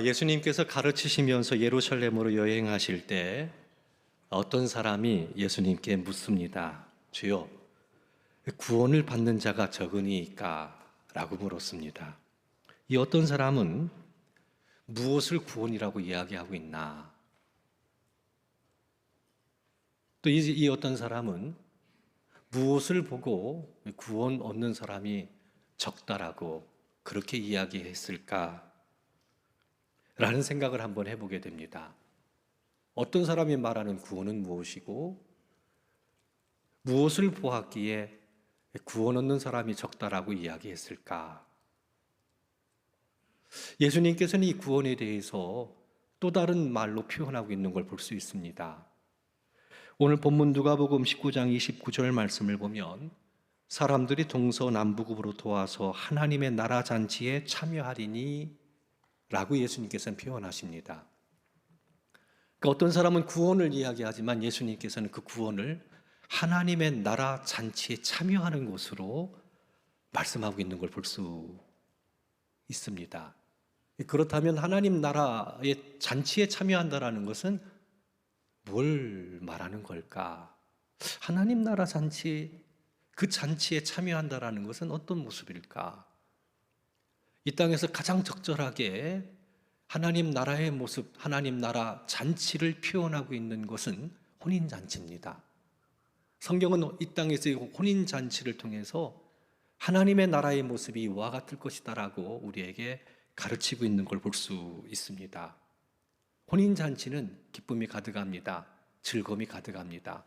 예수님께서 가르치시면서 예루살렘으로 여행하실 때 어떤 사람이 예수님께 묻습니다. 주여, 구원을 받는 자가 적으니까? 라고 물었습니다. 이 어떤 사람은 무엇을 구원이라고 이야기하고 있나? 또 이 어떤 사람은 무엇을 보고 구원 얻는 사람이 적다라고 그렇게 이야기했을까? 라는 생각을 한번 해보게 됩니다. 어떤 사람이 말하는 구원은 무엇이고 무엇을 보았기에 구원 얻는 사람이 적다라고 이야기했을까? 예수님께서는 이 구원에 대해서 또 다른 말로 표현하고 있는 걸 볼 수 있습니다. 오늘 본문 누가복음 19장 29절 말씀을 보면 사람들이 동서남북으로 도와서 하나님의 나라 잔치에 참여하리니 라고 예수님께서는 표현하십니다. 그러니까 어떤 사람은 구원을 이야기하지만 예수님께서는 그 구원을 하나님의 나라 잔치에 참여하는 것으로 말씀하고 있는 걸 볼 수 있습니다. 그렇다면 하나님 나라의 잔치에 참여한다는 것은 뭘 말하는 걸까? 하나님 나라 잔치, 그 잔치에 참여한다는 것은 어떤 모습일까? 이 땅에서 가장 적절하게 하나님 나라의 모습, 하나님 나라 잔치를 표현하고 있는 것은 혼인잔치입니다. 성경은 이 땅에서 혼인잔치를 통해서 하나님의 나라의 모습이 이와 같을 것이다라고 우리에게 가르치고 있는 걸 볼 수 있습니다. 혼인잔치는 기쁨이 가득합니다. 즐거움이 가득합니다.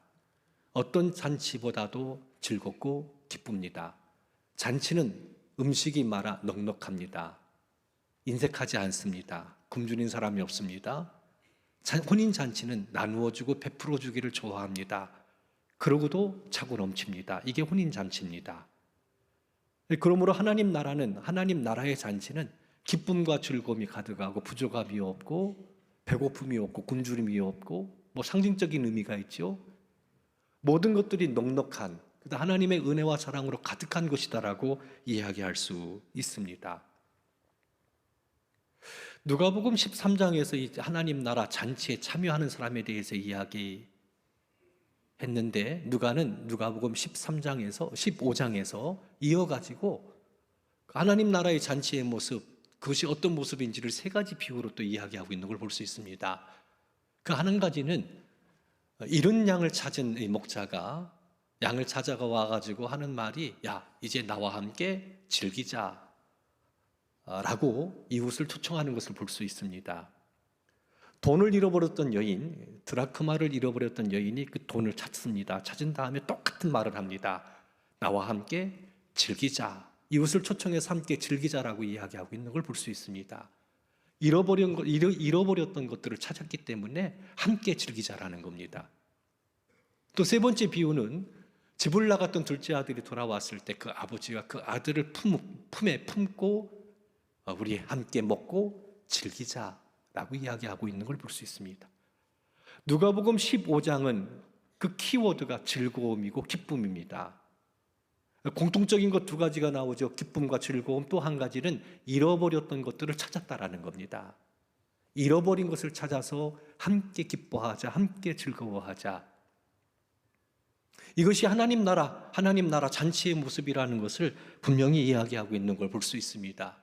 어떤 잔치보다도 즐겁고 기쁩니다. 잔치는 음식이 많아 넉넉합니다. 인색하지 않습니다. 굶주린 사람이 없습니다. 혼인잔치는 나누어주고 베풀어주기를 좋아합니다. 그러고도 차고 넘칩니다. 이게 혼인잔치입니다. 그러므로 하나님 나라의 잔치는 기쁨과 즐거움이 가득하고 부족함이 없고 배고픔이 없고 굶주림이 없고 상징적인 의미가 있죠. 모든 것들이 넉넉한 하나님의 은혜와 사랑으로 가득한 것이다라고 이야기할 수 있습니다. 누가복음 13장에서 이 하나님 나라 잔치에 참여하는 사람에 대해서 이야기했는데 누가복음 15장에서 이어가지고 하나님 나라의 잔치의 모습, 그것이 어떤 모습인지를 세 가지 비유로 또 이야기하고 있는 걸 볼 수 있습니다. 그 한 가지는 잃은 양을 찾은 이 목자가 양을 찾아가 와가지고 하는 말이 야, 이제 나와 함께 즐기자 라고 이웃을 초청하는 것을 볼 수 있습니다. 돈을 잃어버렸던 여인, 드라크마를 잃어버렸던 여인이 그 돈을 찾습니다. 찾은 다음에 똑같은 말을 합니다. 나와 함께 즐기자. 이웃을 초청해서 함께 즐기자라고 이야기하고 있는 걸 볼 수 있습니다. 잃어버렸던 것들을 찾았기 때문에 함께 즐기자라는 겁니다. 또 세 번째 비유는 집을 나갔던 둘째 아들이 돌아왔을 때 그 아버지가 그 아들을 품에 품고 우리 함께 먹고 즐기자라고 이야기하고 있는 걸 볼 수 있습니다. 누가복음 15장은 그 키워드가 즐거움이고 기쁨입니다. 공통적인 것 두 가지가 나오죠. 기쁨과 즐거움. 또 한 가지는 잃어버렸던 것들을 찾았다라는 겁니다. 잃어버린 것을 찾아서 함께 기뻐하자, 함께 즐거워하자. 이것이 하나님 나라 잔치의 모습이라는 것을 분명히 이야기하고 있는 걸 볼 수 있습니다.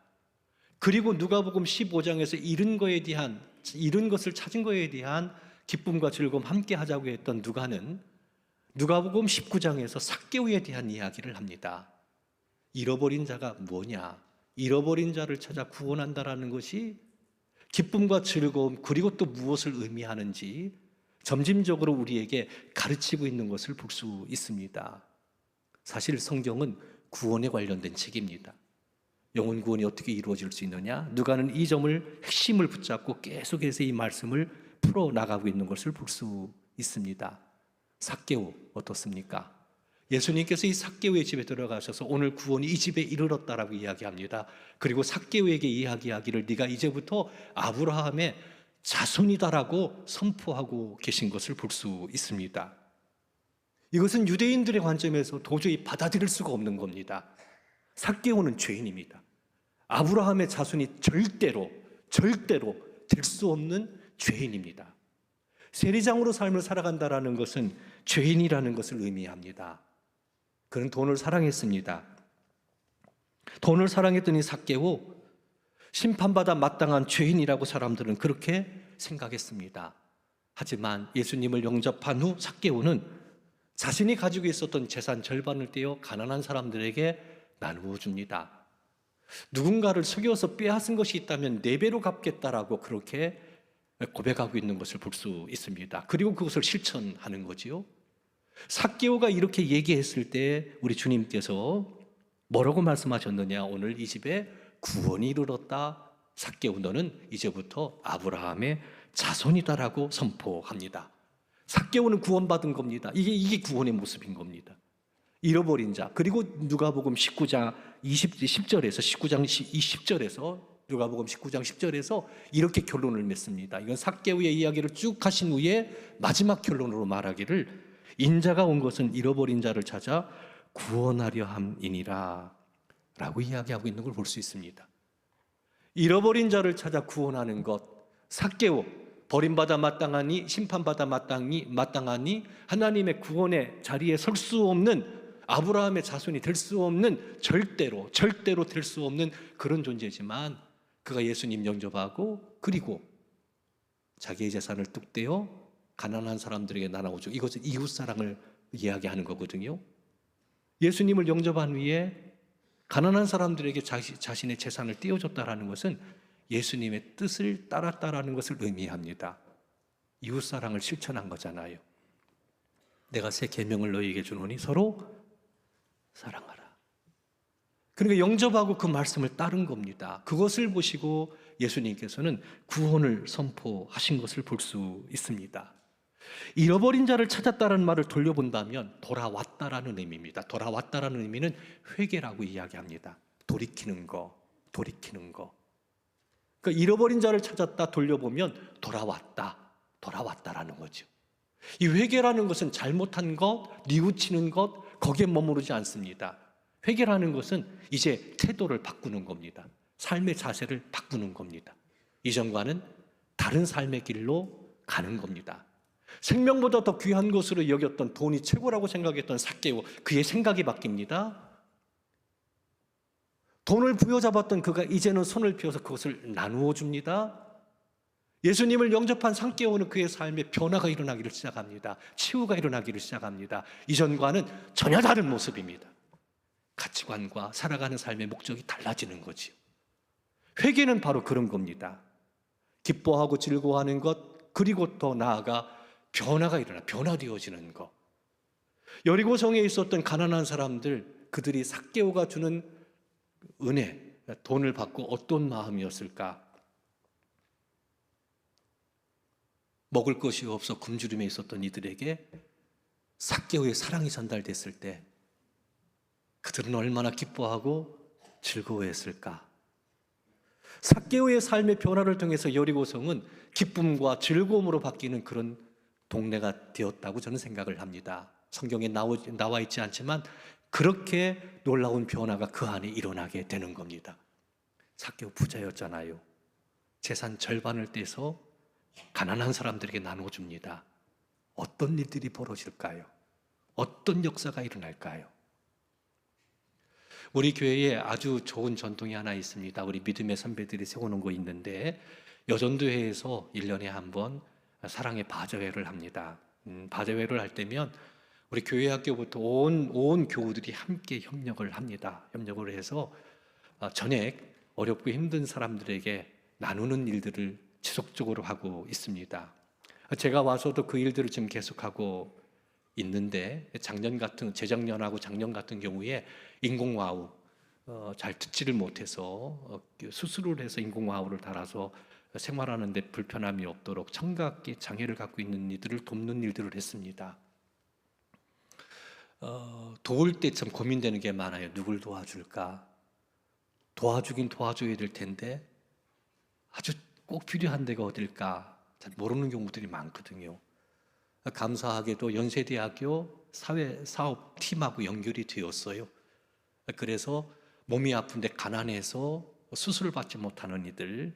그리고 누가복음 15장에서 잃은 것을 찾은 거에 대한 기쁨과 즐거움 함께 하자고 했던 누가복음 19장에서 삭개오에 대한 이야기를 합니다. 잃어버린 자가 뭐냐? 잃어버린 자를 찾아 구원한다라는 것이 기쁨과 즐거움 그리고 또 무엇을 의미하는지 점진적으로 우리에게 가르치고 있는 것을 볼 수 있습니다. 사실 성경은 구원에 관련된 책입니다. 영혼 구원이 어떻게 이루어질 수 있느냐? 누가는 이 점을 핵심을 붙잡고 계속해서 이 말씀을 풀어나가고 있는 것을 볼 수 있습니다. 삭개오 어떻습니까? 예수님께서 이 삭개오의 집에 들어가셔서 오늘 구원이 이 집에 이르렀다라고 이야기합니다. 그리고 삭개오에게 이야기하기를 네가 이제부터 아브라함의 자손이다라고 선포하고 계신 것을 볼 수 있습니다. 이것은 유대인들의 관점에서 도저히 받아들일 수가 없는 겁니다. 삭개오는 죄인입니다. 아브라함의 자손이 절대로 될 수 없는 죄인입니다. 세리장으로 삶을 살아간다는 것은 죄인이라는 것을 의미합니다. 그는 돈을 사랑했습니다. 돈을 사랑했더니 삭개오, 심판받아 마땅한 죄인이라고 사람들은 그렇게 생각했습니다. 하지만 예수님을 영접한 후 삭개오는 자신이 가지고 있었던 재산 절반을 떼어 가난한 사람들에게 나누어 줍니다. 누군가를 속여서 빼앗은 것이 있다면 4배로 갚겠다라고 그렇게 고백하고 있는 것을 볼 수 있습니다. 그리고 그것을 실천하는 거지요. 삭개오가 이렇게 얘기했을 때 우리 주님께서 뭐라고 말씀하셨느냐? 오늘 이 집에 구원이 이르렀다. 삭개오, 너는 이제부터 아브라함의 자손이다라고 선포합니다. 삭개오는 구원받은 겁니다. 이게 구원의 모습인 겁니다. 잃어버린 자. 그리고 누가복음 19장 10절에서 19장 20절에서 누가복음 19장 10절에서 이렇게 결론을 맺습니다. 이건 삭개오의 이야기를 쭉 하신 후에 마지막 결론으로 말하기를 인자가 온 것은 잃어버린 자를 찾아 구원하려 함이니라 라고 이야기하고 있는 걸 볼 수 있습니다. 잃어버린 자를 찾아 구원하는 것, 삭개오, 버림받아 마땅하니 심판받아 마땅하니 하나님의 구원의 자리에 설 수 없는, 아브라함의 자손이 될 수 없는, 절대로 될 수 없는 그런 존재지만 그가 예수님 영접하고 그리고 자기의 재산을 뚝 떼어 가난한 사람들에게 나눠주고, 이것은 이웃사랑을 이야기하는 거거든요. 예수님을 영접한 후에 가난한 사람들에게 자신의 재산을 떼어줬다라는 것은 예수님의 뜻을 따랐다라는 것을 의미합니다. 이웃사랑을 실천한 거잖아요. 내가 새 계명을 너희에게 주노니 서로 사랑하라. 그러니까 영접하고 그 말씀을 따른 겁니다. 그것을 보시고 예수님께서는 구원을 선포하신 것을 볼 수 있습니다. 잃어버린 자를 찾았다는 말을 돌려본다면 돌아왔다라는 의미입니다. 돌아왔다라는 의미는 회개라고 이야기합니다. 돌이키는 거. 그러니까 잃어버린 자를 찾았다 돌려보면 돌아왔다라는 거죠. 이 회개라는 것은 잘못한 것, 뉘우치는 것, 거기에 머무르지 않습니다. 회개라는 것은 이제 태도를 바꾸는 겁니다. 삶의 자세를 바꾸는 겁니다. 이전과는 다른 삶의 길로 가는 겁니다. 생명보다 더 귀한 것으로 여겼던, 돈이 최고라고 생각했던 삭개오, 그의 생각이 바뀝니다. 돈을 부여잡았던 그가 이제는 손을 펴서 그것을 나누어 줍니다. 예수님을 영접한 삭개오는 그의 삶에 변화가 일어나기를 시작합니다. 치유가 일어나기를 시작합니다. 이전과는 전혀 다른 모습입니다. 가치관과 살아가는 삶의 목적이 달라지는 거지요. 회개는 바로 그런 겁니다. 기뻐하고 즐거워하는 것, 그리고 더 나아가 변화되어지는 것. 여리고성에 있었던 가난한 사람들, 그들이 삭개오가 주는 은혜, 돈을 받고 어떤 마음이었을까? 먹을 것이 없어 굶주림에 있었던 이들에게 삭개오의 사랑이 전달됐을 때 그들은 얼마나 기뻐하고 즐거워했을까? 삭개오의 삶의 변화를 통해서 여리고성은 기쁨과 즐거움으로 바뀌는 그런 동네가 되었다고 저는 생각을 합니다. 성경에 나와 있지 않지만 그렇게 놀라운 변화가 그 안에 일어나게 되는 겁니다. 삭개오 부자였잖아요. 재산 절반을 떼서 가난한 사람들에게 나눠줍니다. 어떤 일들이 벌어질까요? 어떤 역사가 일어날까요? 우리 교회에 아주 좋은 전통이 하나 있습니다. 우리 믿음의 선배들이 세워놓은 거 있는데, 여전도회에서 1년에 한 번 사랑의 바자회를 합니다. 바자회를 할 때면 우리 교회 학교부터 온 교우들이 함께 협력을 합니다. 협력을 해서 전액 어렵고 힘든 사람들에게 나누는 일들을 지속적으로 하고 있습니다. 제가 와서도 그 일들을 지금 계속하고 있는데, 재작년하고 작년 같은 경우에 인공와우 잘 듣지를 못해서 수술을 해서 인공와우를 달아서 생활하는데 불편함이 없도록 청각기 장애를 갖고 있는 이들을 돕는 일들을 했습니다. 도울 때 참 고민되는 게 많아요. 누굴 도와줄까? 도와주긴 도와줘야 될 텐데 아주 꼭 필요한 데가 어딜까? 잘 모르는 경우들이 많거든요. 감사하게도 연세대학교 사회사업팀하고 연결이 되었어요. 그래서 몸이 아픈데 가난해서 수술을 받지 못하는 이들,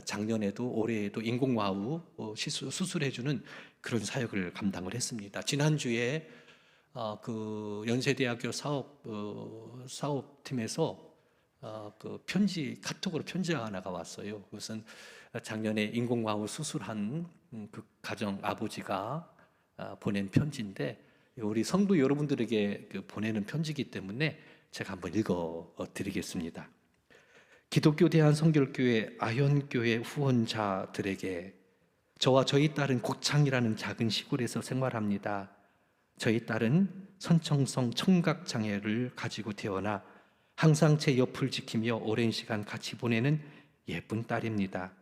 작년에도 올해에도 인공와우 수술해주는 그런 사역을 감당을 했습니다. 지난주에 그 연세대학교 사업팀에서 그 카톡으로 편지가 하나가 왔어요. 그것은 작년에 인공와우 수술한 그 가정 아버지가 보낸 편지인데, 우리 성도 여러분들에게 보내는 편지이기 때문에 제가 한번 읽어 드리겠습니다. 기독교 대한성결교회 아현교회 후원자들에게, 저와 저희 딸은 곡창이라는 작은 시골에서 생활합니다. 저희 딸은 선천성 청각장애를 가지고 태어나 항상 제 옆을 지키며 오랜 시간 같이 보내는 예쁜 딸입니다.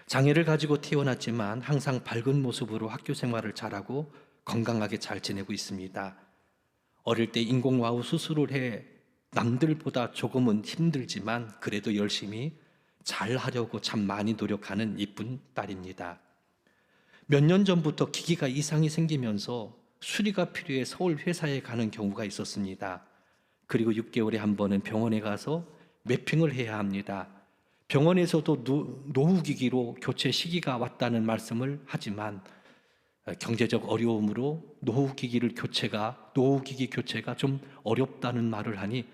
장애를 가지고 태어났지만 항상 밝은 모습으로 학교 생활을 잘하고 건강하게 잘 지내고 있습니다. 어릴 때 인공와우 수술을 해 남들보다 조금은 힘들지만 그래도 열심히 잘 하려고 참 많이 노력하는 이쁜 딸입니다. 몇 년 전부터 기기가 이상이 생기면서 수리가 필요해 서울 회사에 가는 경우가 있었습니다. 그리고 6개월에 한 번은 병원에 가서 매핑을 해야 합니다. 병원에서도 노후기기로 교체 시기가 왔다는 말씀을 하지만 경제적 어려움으로 노후기기 교체가 좀 어렵다는 말을 하니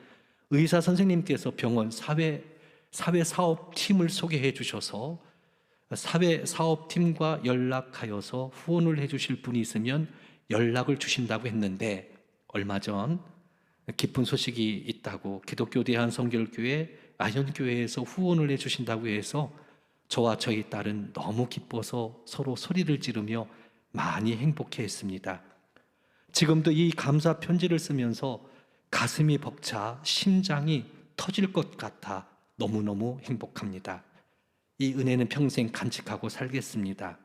의사 선생님께서 병원 사회사업팀을 소개해 주셔서 사회사업팀과 연락하여서 후원을 해 주실 분이 있으면 연락을 주신다고 했는데, 얼마 전 기쁜 소식이 있다고 기독교 대한성결교회 아현교회에서 후원을 해 주신다고 해서 저와 저희 딸은 너무 기뻐서 서로 소리를 지르며 많이 행복해 했습니다. 지금도 이 감사 편지를 쓰면서 가슴이 벅차 심장이 터질 것 같아 너무너무 행복합니다. 이 은혜는 평생 간직하고 살겠습니다.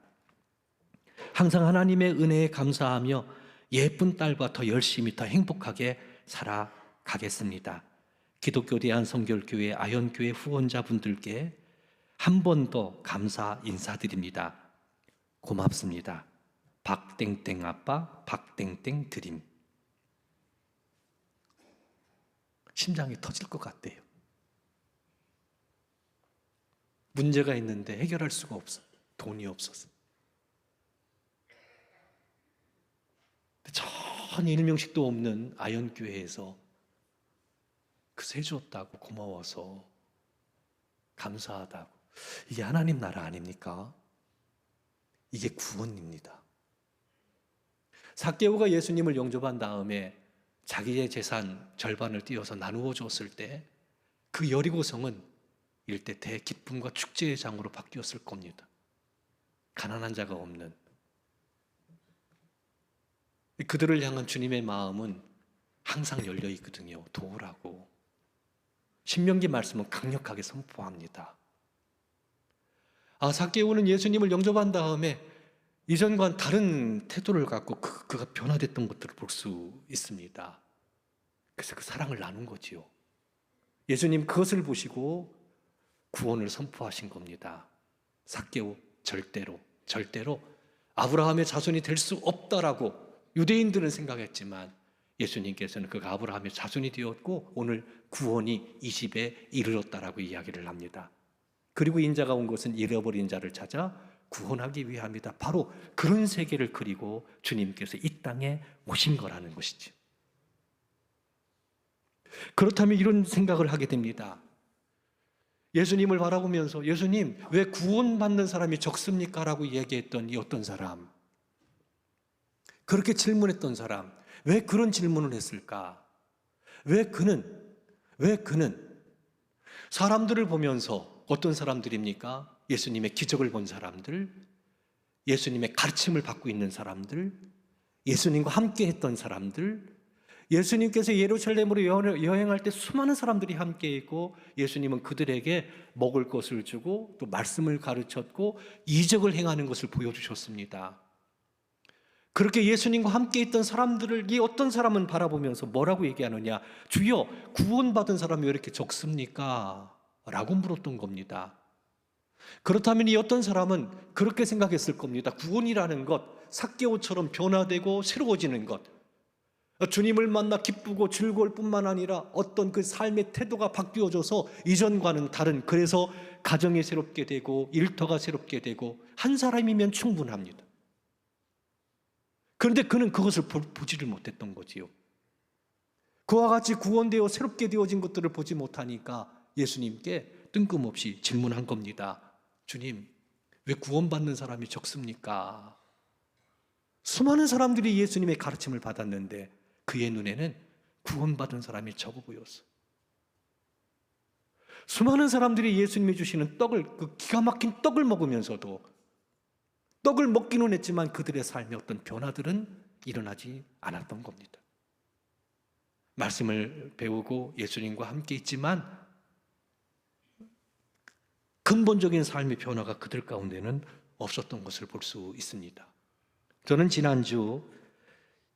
항상 하나님의 은혜에 감사하며 예쁜 딸과 더 열심히 더 행복하게 살아가겠습니다. 기독교 대한성결교회 아현교회 후원자분들께 한 번 더 감사 인사드립니다. 고맙습니다. 박땡땡 아빠, 박땡땡 드림. 심장이 터질 것 같대요. 문제가 있는데 해결할 수가 없어. 돈이 없어서. 전 일명식도 없는 아현교회에서 그새 줬다고 고마워서 감사하다고. 이게 하나님 나라 아닙니까? 이게 구원입니다. 삭개오가 예수님을 영접한 다음에 자기의 재산 절반을 띄어서 나누어 줬을 때 그 여리고성은 일대 대기쁨과 축제의 장으로 바뀌었을 겁니다. 가난한 자가 없는 그들을 향한 주님의 마음은 항상 열려 있거든요. 도우라고. 신명기 말씀은 강력하게 선포합니다. 삭개오는 예수님을 영접한 다음에 이전과는 다른 태도를 갖고 그가 변화됐던 것들을 볼 수 있습니다. 그래서 그 사랑을 나눈 거지요. 예수님 그것을 보시고 구원을 선포하신 겁니다. 삭개오 절대로 아브라함의 자손이 될 수 없다라고 유대인들은 생각했지만 예수님께서는 그가 아브라함의 자손이 되었고 오늘 구원이 이 집에 이르렀다라고 이야기를 합니다. 그리고 인자가 온 것은 잃어버린 자를 찾아 구원하기 위함이다. 바로 그런 세계를 그리고 주님께서 이 땅에 오신 거라는 것이죠. 그렇다면 이런 생각을 하게 됩니다. 예수님을 바라보면서 예수님 왜 구원받는 사람이 적습니까? 라고 얘기했던 이 어떤 사람, 그렇게 질문했던 사람, 왜 그런 질문을 했을까? 왜 그는 사람들을 보면서 어떤 사람들입니까? 예수님의 기적을 본 사람들, 예수님의 가르침을 받고 있는 사람들, 예수님과 함께 했던 사람들, 예수님께서 예루살렘으로 여행할 때 수많은 사람들이 함께 있고 예수님은 그들에게 먹을 것을 주고 또 말씀을 가르쳤고 이적을 행하는 것을 보여주셨습니다. 그렇게 예수님과 함께 있던 사람들을 이 어떤 사람은 바라보면서 뭐라고 얘기하느냐? 주여, 구원받은 사람이 왜 이렇게 적습니까? 라고 물었던 겁니다. 그렇다면 이 어떤 사람은 그렇게 생각했을 겁니다. 구원이라는 것, 삭개오처럼 변화되고 새로워지는 것, 주님을 만나 기쁘고 즐거울 뿐만 아니라 어떤 그 삶의 태도가 바뀌어져서 이전과는 다른, 그래서 가정이 새롭게 되고 일터가 새롭게 되고 한 사람이면 충분합니다. 그런데 그는 그것을 보지를 못했던 거지요. 그와 같이 구원되어 새롭게 되어진 것들을 보지 못하니까 예수님께 뜬금없이 질문한 겁니다. 주님, 왜 구원받는 사람이 적습니까? 수많은 사람들이 예수님의 가르침을 받았는데 그의 눈에는 구원받은 사람이 적어 보였어. 수많은 사람들이 예수님이 주시는 떡을, 그 기가 막힌 떡을 먹으면서도 떡을 먹기는 했지만 그들의 삶에 어떤 변화들은 일어나지 않았던 겁니다. 말씀을 배우고 예수님과 함께 있지만 근본적인 삶의 변화가 그들 가운데는 없었던 것을 볼 수 있습니다. 저는 지난주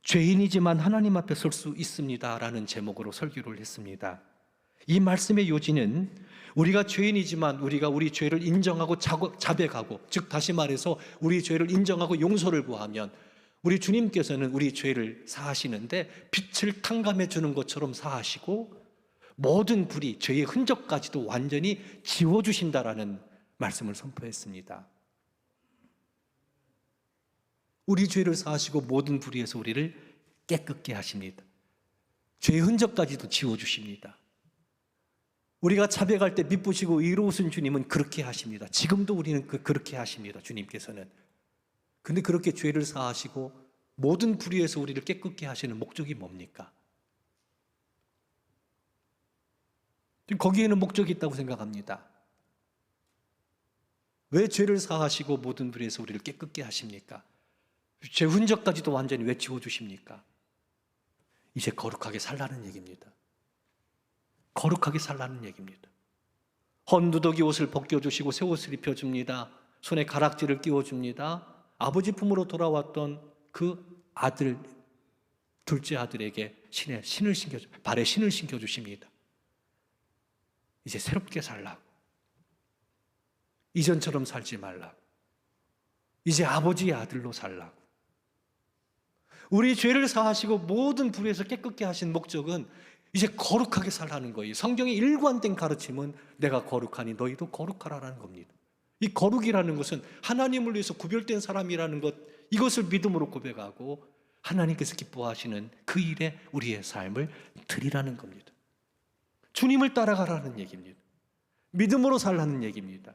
죄인이지만 하나님 앞에 설 수 있습니다 라는 제목으로 설교를 했습니다. 이 말씀의 요지는 우리가 죄인이지만 우리가 우리 죄를 인정하고 자백하고, 즉 다시 말해서 우리 죄를 인정하고 용서를 구하면 우리 주님께서는 우리 죄를 사하시는데 빛을 탕감해 주는 것처럼 사하시고 모든 불의, 죄의 흔적까지도 완전히 지워주신다라는 말씀을 선포했습니다. 우리 죄를 사하시고 모든 불의에서 우리를 깨끗게 하십니다. 죄의 흔적까지도 지워주십니다. 우리가 자백할 때 미쁘시고 의로우신 주님은 그렇게 하십니다. 지금도 우리는 그렇게 하십니다. 주님께서는. 근데 그렇게 죄를 사하시고 모든 불의에서 우리를 깨끗게 하시는 목적이 뭡니까? 거기에는 목적이 있다고 생각합니다. 왜 죄를 사하시고 모든 불의에서 우리를 깨끗게 하십니까? 죄 흔적까지도 완전히 왜 지워주십니까? 이제 거룩하게 살라는 얘기입니다. 거룩하게 살라는 얘기입니다. 헌두덕이 옷을 벗겨주시고 새 옷을 입혀줍니다. 손에 가락지를 끼워줍니다. 아버지 품으로 돌아왔던 그 아들, 둘째 아들에게 발에 신을 신겨주십니다. 이제 새롭게 살라고, 이전처럼 살지 말라고, 이제 아버지의 아들로 살라고. 우리 죄를 사하시고 모든 불의에서 깨끗게 하신 목적은 이제 거룩하게 살라는 거예요. 성경의 일관된 가르침은 내가 거룩하니 너희도 거룩하라는 겁니다. 이 거룩이라는 것은 하나님을 위해서 구별된 사람이라는 것, 이것을 믿음으로 고백하고 하나님께서 기뻐하시는 그 일에 우리의 삶을 드리라는 겁니다. 주님을 따라가라는 얘기입니다. 믿음으로 살라는 얘기입니다.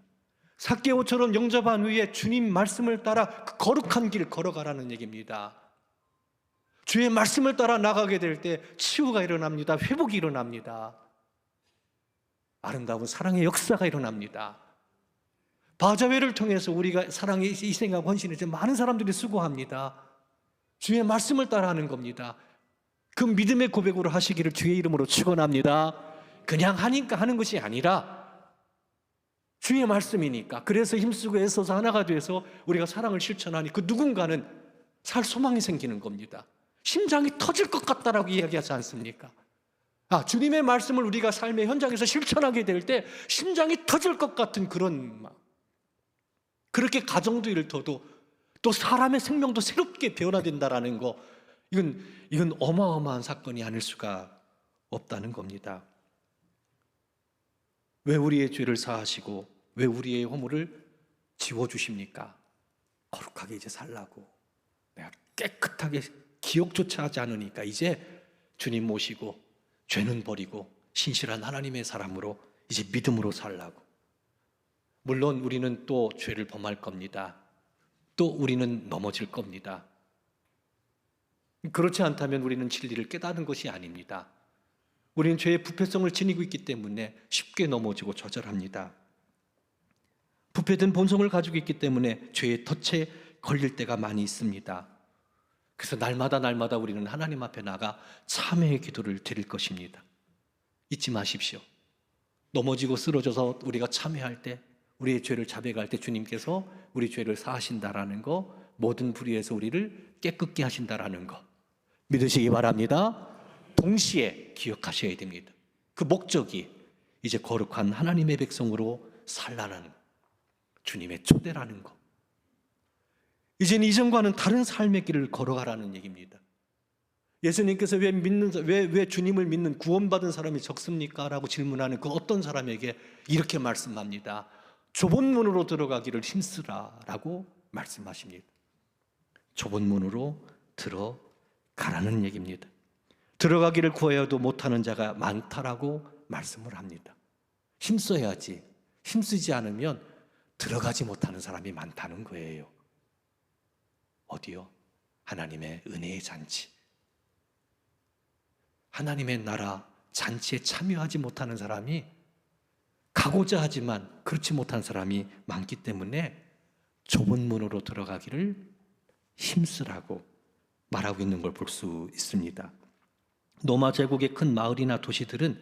삭개오처럼 영접한 후에 주님 말씀을 따라 그 거룩한 길 걸어가라는 얘기입니다. 주의 말씀을 따라 나가게 될 때 치유가 일어납니다. 회복이 일어납니다. 아름다운 사랑의 역사가 일어납니다. 바자회를 통해서 우리가 사랑의 희생하고 헌신해서 많은 사람들이 수고합니다. 주의 말씀을 따라하는 겁니다. 그 믿음의 고백으로 하시기를 주의 이름으로 축원합니다. 그냥 하니까 하는 것이 아니라 주의 말씀이니까, 그래서 힘쓰고 애써서 하나가 돼서 우리가 사랑을 실천하니 그 누군가는 살 소망이 생기는 겁니다. 심장이 터질 것 같다라고 이야기하지 않습니까? 주님의 말씀을 우리가 삶의 현장에서 실천하게 될 때 심장이 터질 것 같은 그런 마음, 그렇게 가정도 일터도 또 사람의 생명도 새롭게 변화된다라는 거, 이건 어마어마한 사건이 아닐 수가 없다는 겁니다. 왜 우리의 죄를 사하시고 왜 우리의 허물을 지워주십니까? 거룩하게 이제 살라고. 내가 깨끗하게 기억조차 하지 않으니까 이제 주님 모시고 죄는 버리고 신실한 하나님의 사람으로 이제 믿음으로 살라고. 물론 우리는 또 죄를 범할 겁니다. 또 우리는 넘어질 겁니다. 그렇지 않다면 우리는 진리를 깨닫는 것이 아닙니다. 우리는 죄의 부패성을 지니고 있기 때문에 쉽게 넘어지고 좌절합니다. 부패된 본성을 가지고 있기 때문에 죄의 덫에 걸릴 때가 많이 있습니다. 그래서 날마다 우리는 하나님 앞에 나가 참회의 기도를 드릴 것입니다. 잊지 마십시오. 넘어지고 쓰러져서 우리가 참회할 때, 우리의 죄를 자백할 때 주님께서 우리 죄를 사하신다라는 거, 모든 불의에서 우리를 깨끗게 하신다라는 거 믿으시기 바랍니다. 동시에 기억하셔야 됩니다. 그 목적이 이제 거룩한 하나님의 백성으로 살라는 주님의 초대라는 거. 이제는 이전과는 다른 삶의 길을 걸어가라는 얘기입니다. 예수님께서 왜 주님을 믿는 구원받은 사람이 적습니까? 라고 질문하는 그 어떤 사람에게 이렇게 말씀합니다. 좁은 문으로 들어가기를 힘쓰라 라고 말씀하십니다. 좁은 문으로 들어가라는 얘기입니다. 들어가기를 구하여도 못하는 자가 많다라고 말씀을 합니다. 힘써야지. 힘쓰지 않으면 들어가지 못하는 사람이 많다는 거예요. 어디요? 하나님의 은혜의 잔치. 하나님의 나라 잔치에 참여하지 못하는 사람이, 가고자 하지만 그렇지 못한 사람이 많기 때문에 좁은 문으로 들어가기를 힘쓰라고 말하고 있는 걸 볼 수 있습니다. 로마 제국의 큰 마을이나 도시들은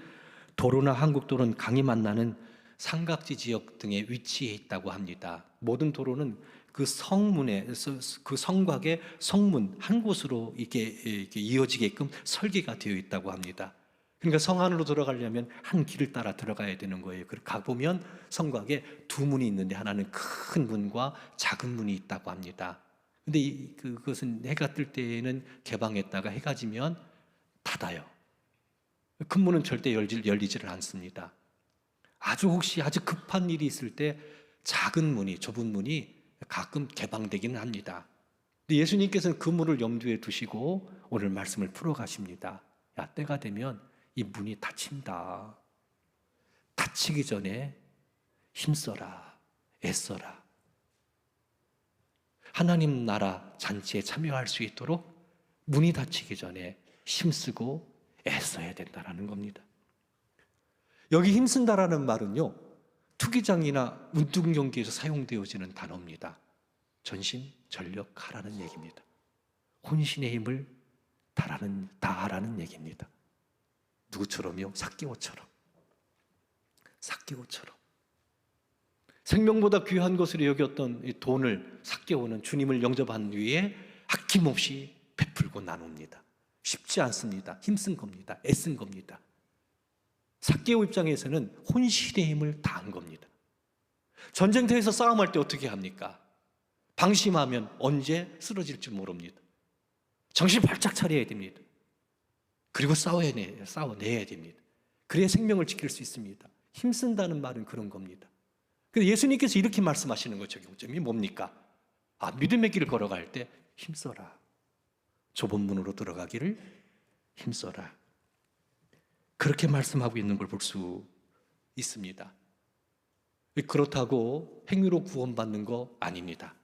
도로나 한국도로는 강이 만나는 삼각지 지역 등에 위치해 있다고 합니다. 모든 도로는 그 성문에, 그 성곽의 성문 한 곳으로 이렇게 이어지게끔 설계가 되어 있다고 합니다. 그러니까 성 안으로 들어가려면 한 길을 따라 들어가야 되는 거예요. 그리고 가보면 성곽에 두 문이 있는데 하나는 큰 문과 작은 문이 있다고 합니다. 근데 그것은 해가 뜰 때에는 개방했다가 해가 지면 닫아요. 큰 문은 절대 열리지를 않습니다. 혹시 아주 급한 일이 있을 때 작은 문이, 좁은 문이 가끔 개방되기는 합니다. 근데 예수님께서는 그 문을 염두에 두시고 오늘 말씀을 풀어가십니다. 야, 때가 되면 이 문이 닫힌다. 닫히기 전에 힘써라, 애써라. 하나님 나라 잔치에 참여할 수 있도록 문이 닫히기 전에 힘쓰고 애써야 된다는 겁니다. 여기 힘쓴다라는 말은요, 투기장이나 운동 경기에서 사용되어지는 단어입니다. 전심전력하라는 얘기입니다. 혼신의 힘을 다하라는 얘기입니다. 누구처럼요? 삭개오처럼. 생명보다 귀한 것으로 여겼던 이 돈을 삭개오는 주님을 영접한 뒤에 아낌없이 베풀고 나눕니다. 쉽지 않습니다. 힘쓴 겁니다. 애쓴 겁니다. 삭개오 입장에서는 혼신의 힘을 다한 겁니다. 전쟁터에서 싸움할 때 어떻게 합니까? 방심하면 언제 쓰러질지 모릅니다. 정신 바짝 차려야 됩니다. 그리고 싸워내야 됩니다. 그래야 생명을 지킬 수 있습니다. 힘쓴다는 말은 그런 겁니다. 그래서 예수님께서 이렇게 말씀하시는 거 적용점이 뭡니까? 믿음의 길을 걸어갈 때 힘써라. 좁은 문으로 들어가기를 힘써라. 그렇게 말씀하고 있는 걸 볼 수 있습니다. 그렇다고 행위로 구원받는 거 아닙니다.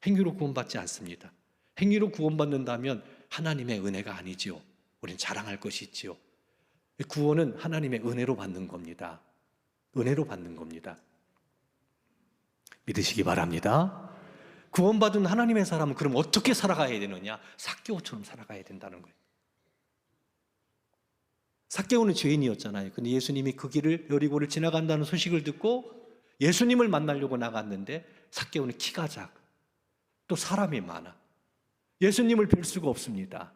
행위로 구원받지 않습니다. 행위로 구원받는다면 하나님의 은혜가 아니지요. 우린 자랑할 것이 있지요. 구원은 하나님의 은혜로 받는 겁니다. 은혜로 받는 겁니다. 믿으시기 바랍니다. 구원받은 하나님의 사람은 그럼 어떻게 살아가야 되느냐? 삭개오처럼 살아가야 된다는 거예요. 삭개오는 죄인이었잖아요. 근데 예수님이 그 길을, 여리고를 지나간다는 소식을 듣고 예수님을 만나려고 나갔는데 삭개오는 키가 작아. 또 사람이 많아. 예수님을 뵐 수가 없습니다.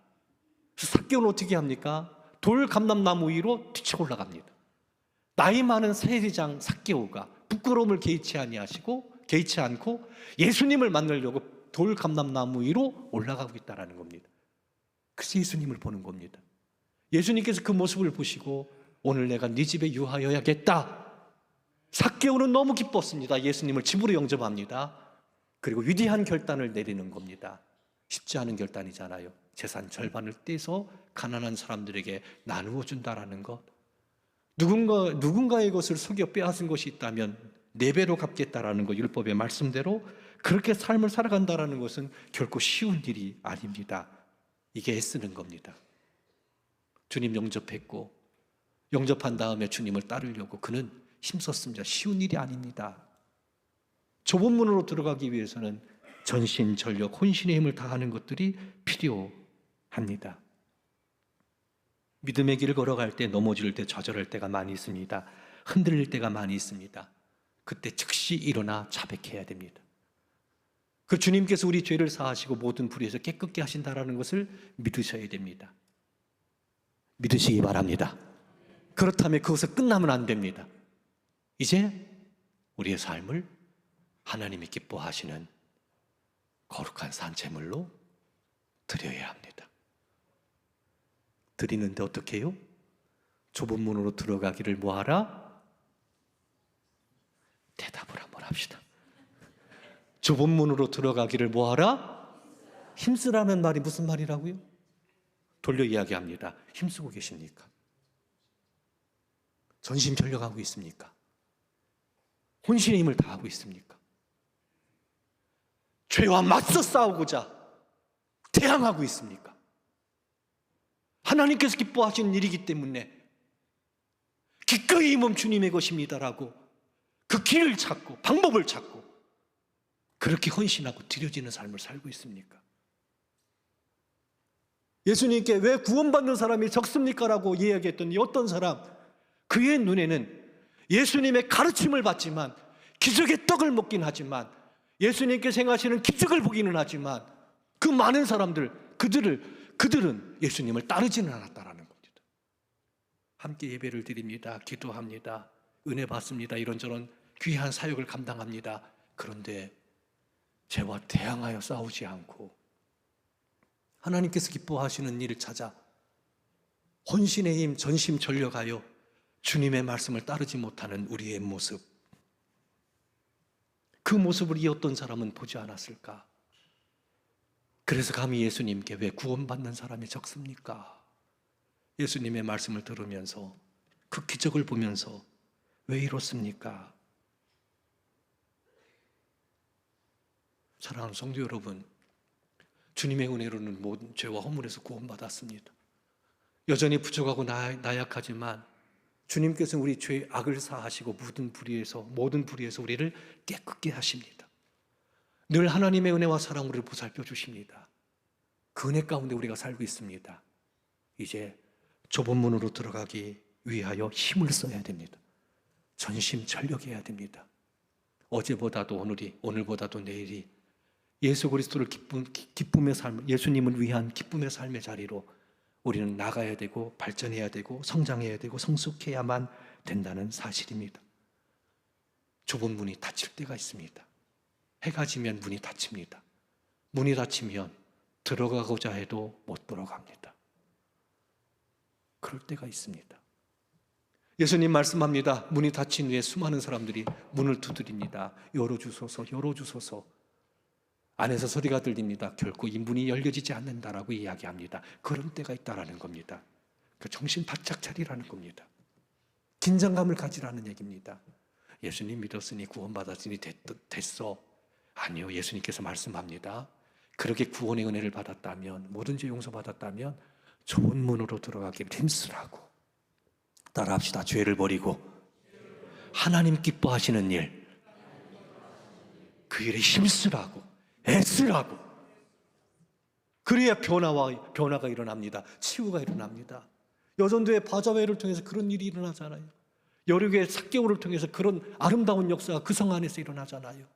그래서 삭개오는 어떻게 합니까? 돌 감람나무 위로 뛰쳐 올라갑니다. 나이 많은 세리장 삭개오가 부끄러움을 개의치 않고 예수님을 만나려고 돌 감람나무 위로 올라가고 있다는 겁니다. 그래서 예수님을 보는 겁니다. 예수님께서 그 모습을 보시고 오늘 내가 네 집에 유하여야겠다. 삭개오는 너무 기뻤습니다. 예수님을 집으로 영접합니다. 그리고 위대한 결단을 내리는 겁니다. 쉽지 않은 결단이잖아요. 재산 절반을 떼서 가난한 사람들에게 나누어 준다라는 것. 누군가의 것을 속여 빼앗은 것이 있다면 4배로 갚겠다라는 것, 율법의 말씀대로 그렇게 삶을 살아간다라는 것은 결코 쉬운 일이 아닙니다. 이게 애쓰는 겁니다. 주님 영접했고 영접한 다음에 주님을 따르려고 그는 힘썼습니다. 쉬운 일이 아닙니다. 좁은 문으로 들어가기 위해서는 전신, 전력, 혼신의 힘을 다하는 것들이 필요합니다. 믿음의 길을 걸어갈 때 넘어질 때 좌절할 때가 많이 있습니다. 흔들릴 때가 많이 있습니다. 그때 즉시 일어나 자백해야 됩니다. 그 주님께서 우리 죄를 사하시고 모든 불의에서 깨끗게 하신다라는 것을 믿으셔야 됩니다. 믿으시기 바랍니다. 그렇다면 그것을 끝나면 안 됩니다. 이제 우리의 삶을 하나님이 기뻐하시는 거룩한 산제물로 드려야 합니다. 드리는데 어떻게 해요? 좁은 문으로 들어가기를 뭐하라? 대답을 한번 합시다. 좁은 문으로 들어가기를 뭐하라? 힘쓰라는 말이 무슨 말이라고요? 돌려 이야기합니다. 힘쓰고 계십니까? 전심전력하고 있습니까? 혼신의 힘을 다하고 있습니까? 죄와 맞서 싸우고자 대항하고 있습니까? 하나님께서 기뻐하시는 일이기 때문에 기꺼이 이 몸 주님의 것입니다라고 그 길을 찾고 방법을 찾고 그렇게 헌신하고 드려지는 삶을 살고 있습니까? 예수님께 왜 구원받는 사람이 적습니까? 라고 이야기했더니 어떤 사람, 그의 눈에는 예수님의 가르침을 받지만 기적의 떡을 먹긴 하지만 예수님께서 행하시는 기적을 보기는 하지만 그 많은 사람들, 그들은 예수님을 따르지는 않았다라는 겁니다. 함께 예배를 드립니다. 기도합니다. 은혜 받습니다. 이런저런 귀한 사역을 감당합니다. 그런데 죄와 대항하여 싸우지 않고 하나님께서 기뻐하시는 일을 찾아 혼신의 힘, 전심전력하여 주님의 말씀을 따르지 못하는 우리의 모습, 그 모습을 이 어떤 사람은 보지 않았을까? 그래서 감히 예수님께 왜 구원받는 사람이 적습니까? 예수님의 말씀을 들으면서 그 기적을 보면서 왜 이렇습니까? 사랑하는 성도 여러분, 주님의 은혜로는 모든 죄와 허물에서 구원받았습니다. 여전히 부족하고 나약하지만 주님께서는 우리 죄의 악을 사하시고 모든 불의에서 우리를 깨끗게 하십니다. 늘 하나님의 은혜와 사랑으로 우리를 보살펴 주십니다. 그 은혜 가운데 우리가 살고 있습니다. 이제 좁은 문으로 들어가기 위하여 힘을 써야 됩니다. 전심전력해야 됩니다. 어제보다도 오늘보다도 내일이 예수 그리스도를 기쁨의 삶, 예수님을 위한 기쁨의 삶의 자리로 우리는 나가야 되고 발전해야 되고 성장해야 되고 성숙해야만 된다는 사실입니다. 좁은 문이 닫힐 때가 있습니다. 해가 지면 문이 닫힙니다. 문이 닫히면 들어가고자 해도 못 들어갑니다. 그럴 때가 있습니다. 예수님 말씀합니다. 문이 닫힌 후에 수많은 사람들이 문을 두드립니다. 열어주소서, 열어주소서. 안에서 소리가 들립니다. 결코 이 문이 열려지지 않는다라고 이야기합니다. 그런 때가 있다라는 겁니다. 그 정신 바짝 차리라는 겁니다. 긴장감을 가지라는 얘기입니다. 예수님 믿었으니 구원받았으니 됐어. 아니요, 예수님께서 말씀합니다. 그렇게 구원의 은혜를 받았다면, 뭐든지 용서받았다면 좁은 문으로 들어가기를 힘쓰라고. 따라합시다. 죄를 버리고 하나님 기뻐하시는 일, 그 일에 힘쓰라고, 애쓰라고. 그래야 변화가 일어납니다. 치유가 일어납니다. 여전도의 바자회를 통해서 그런 일이 일어나잖아요. 여류의 삭개오를 통해서 그런 아름다운 역사가 그 성 안에서 일어나잖아요.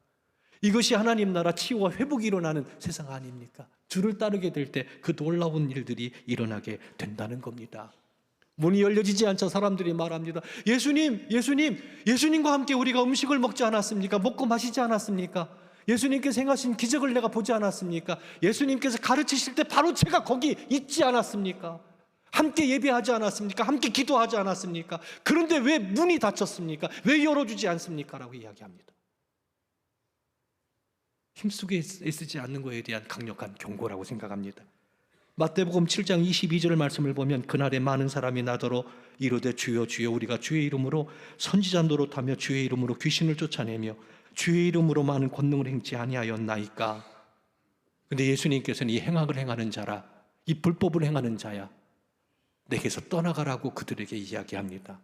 이것이 하나님 나라 치유와 회복이 일어나는 세상 아닙니까? 주를 따르게 될 때 그 놀라운 일들이 일어나게 된다는 겁니다. 문이 열려지지 않자 사람들이 말합니다. 예수님과 함께 우리가 음식을 먹지 않았습니까? 먹고 마시지 않았습니까? 예수님께서 행하신 기적을 내가 보지 않았습니까? 예수님께서 가르치실 때 바로 제가 거기 있지 않았습니까? 함께 예배하지 않았습니까? 함께 기도하지 않았습니까? 그런데 왜 문이 닫혔습니까? 왜 열어주지 않습니까? 라고 이야기합니다. 힘쓰게 애쓰지 않는 것에 대한 강력한 경고라고 생각합니다. 마태복음 7장 22절 말씀을 보면 그날에 많은 사람이 나더러 이르되 주여 주여 우리가 주의 이름으로 선지자 노릇하며 주의 이름으로 귀신을 쫓아내며 주의 이름으로 많은 권능을 행치 아니하였나이까. 근데 예수님께서는 이 행악을 행하는 자라, 이 불법을 행하는 자야, 내게서 떠나가라고 그들에게 이야기합니다.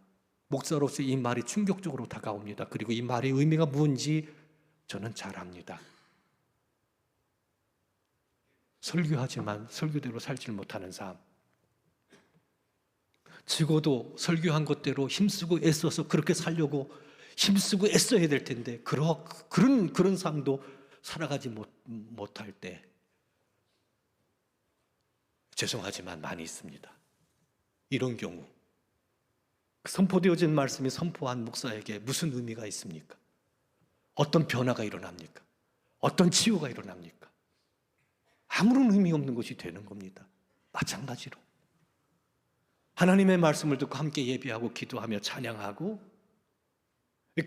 목사로서 이 말이 충격적으로 다가옵니다. 그리고 이 말의 의미가 뭔지 저는 잘 압니다. 설교하지만 설교대로 살지 못하는 삶, 적어도 설교한 것대로 힘쓰고 애써서 그렇게 살려고 힘쓰고 애써야 될 텐데 그런 삶도 살아가지 못할 때 죄송하지만 많이 있습니다. 이런 경우 선포되어진 말씀이 선포한 목사에게 무슨 의미가 있습니까? 어떤 변화가 일어납니까? 어떤 치유가 일어납니까? 아무런 의미 없는 것이 되는 겁니다. 마찬가지로 하나님의 말씀을 듣고 함께 예배하고 기도하며 찬양하고,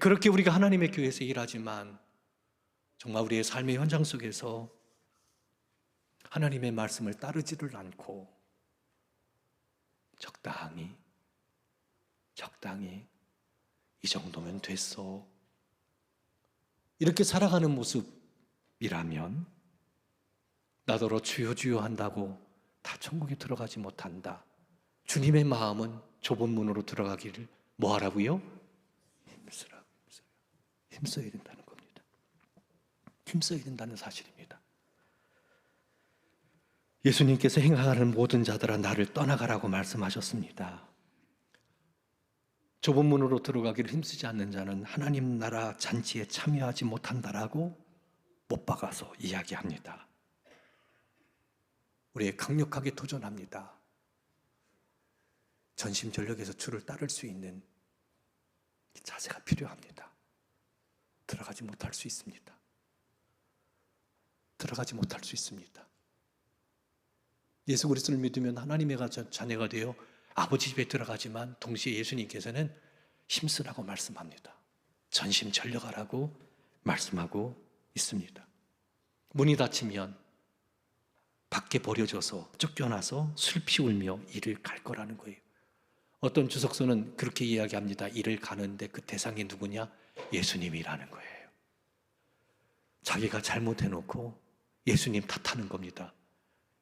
그렇게 우리가 하나님의 교회에서 일하지만 정말 우리의 삶의 현장 속에서 하나님의 말씀을 따르지를 않고 적당히 이 정도면 됐어, 이렇게 살아가는 모습이라면 나더러 주여 주여 한다고 다 천국에 들어가지 못한다. 주님의 마음은 좁은 문으로 들어가기를 뭐 하라고요? 힘써야 된다는 겁니다. 힘써야 된다는 사실입니다. 예수님께서 행하는 모든 자들아 나를 떠나가라고 말씀하셨습니다. 좁은 문으로 들어가기를 힘쓰지 않는 자는 하나님 나라 잔치에 참여하지 못한다라고 못 박아서 이야기합니다. 우리에게 강력하게 도전합니다. 전심전력에서 주를 따를 수 있는 자세가 필요합니다. 들어가지 못할 수 있습니다. 들어가지 못할 수 있습니다. 예수 그리스도를 믿으면 하나님의 자녀가 되어 아버지 집에 들어가지만 동시에 예수님께서는 힘쓰라고 말씀합니다. 전심전력하라고 말씀하고 있습니다. 문이 닫히면 밖에 버려져서 쫓겨나서 슬피 울며 이를 갈 거라는 거예요. 어떤 주석서는 그렇게 이야기합니다. 이를 가는데 그 대상이 누구냐? 예수님이라는 거예요. 자기가 잘못해놓고 예수님 탓하는 겁니다.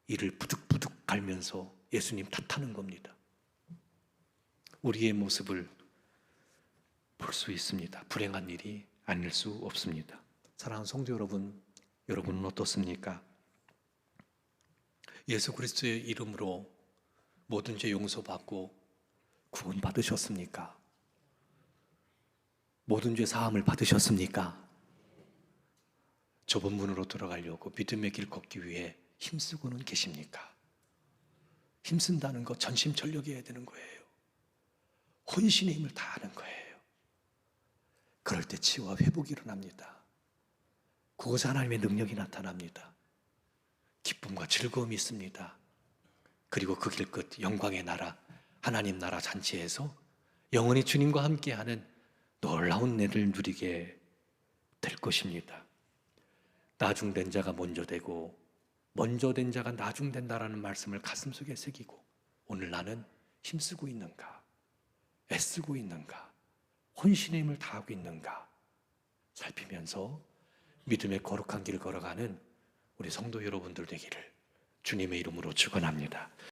이를 부득부득 갈면서 예수님 탓하는 겁니다. 우리의 모습을 볼 수 있습니다. 불행한 일이 아닐 수 없습니다. 사랑하는 성도 여러분, 여러분은 어떻습니까? 예수 그리스도의 이름으로 모든 죄 용서받고 구원 받으셨습니까? 모든 죄 사함을 받으셨습니까? 좁은 문으로 들어가려고 믿음의 길 걷기 위해 힘쓰고는 계십니까? 힘쓴다는 거 전심전력해야 되는 거예요. 혼신의 힘을 다하는 거예요. 그럴 때 치유와 회복이 일어납니다. 그곳에 하나님의 능력이 나타납니다. 기쁨과 즐거움이 있습니다. 그리고 그 길 끝 영광의 나라, 하나님 나라 잔치에서 영원히 주님과 함께하는 놀라운 은혜를 누리게 될 것입니다. 나중된 자가 먼저 되고 먼저 된 자가 나중된다라는 말씀을 가슴속에 새기고, 오늘 나는 힘쓰고 있는가, 애쓰고 있는가, 혼신의 힘을 다하고 있는가 살피면서 믿음의 거룩한 길을 걸어가는 우리 성도 여러분들 되기를 주님의 이름으로 축원합니다.